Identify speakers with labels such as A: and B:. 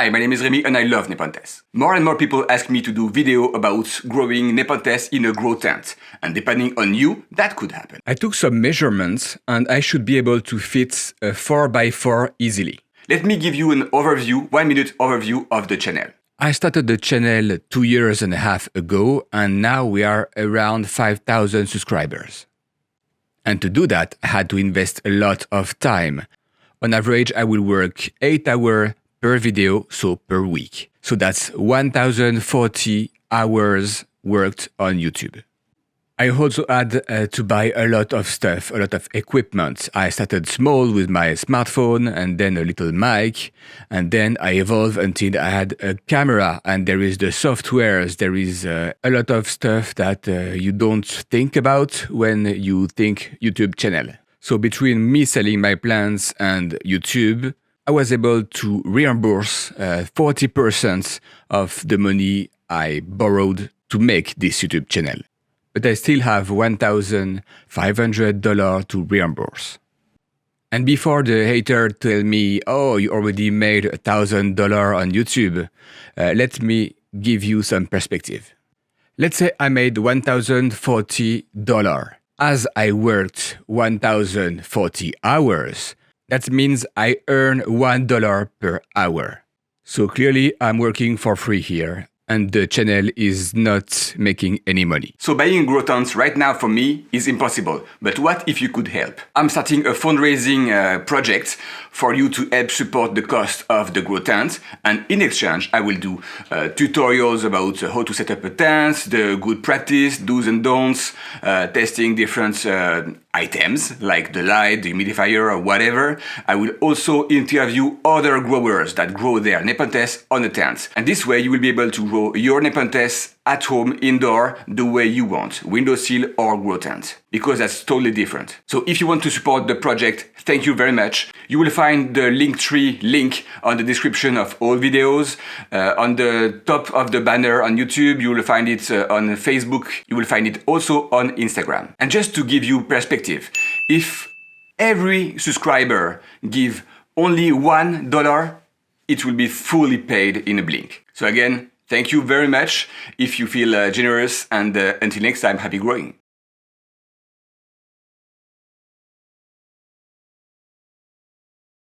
A: Hi, my name is Remy and I love Nepenthes. More and more people ask me to do video about growing Nepenthes in a grow tent. And depending on you, that could happen.
B: I took some measurements and I should be able to fit a 4x4 easily.
A: Let me give you an overview, 1-minute overview of the channel.
B: I started the channel 2.5 years ago and now we are around 5,000 subscribers. And to do that, I had to invest a lot of time. On average, I will work 8 hours per video, so per week. So that's 1,040 hours worked on YouTube. I also had to buy a lot of stuff, a lot of equipment. I started small with my smartphone and then a little mic. And then I evolved until I had a camera and there is the softwares. There is a lot of stuff that you don't think about when you think YouTube channel. So between me selling my plants and YouTube, I was able to reimburse 40% of the money I borrowed to make this YouTube channel. But I still have $1,500 to reimburse. And before the hater tell me, oh, you already made $1,000 on YouTube, let me give you some perspective. Let's say I made $1,040. As I worked 1,040 hours, that means I earn $1 per hour. So clearly I'm working for free here. And the channel is not making any money.
A: So buying grow tents right now for me is impossible. But what if you could help? I'm starting a fundraising project for you to help support the cost of the grow tent. And in exchange, I will do tutorials about how to set up a tent, the good practice, do's and don'ts, testing different items like the light, the humidifier or whatever. I will also interview other growers that grow their Nepenthes on a tent. And this way you will be able to grow your Nepenthes at home, indoor, the way you want, windowsill or grow tent, because that's totally different. So if you want to support the project, thank you very much. You will find the Linktree link on the description of all videos, on the top of the banner on YouTube, you will find it on Facebook, you will find it also on Instagram. And just to give you perspective, if every subscriber give only $1, it will be fully paid in a blink. So again, thank you very much if you feel generous, and until next time, happy growing.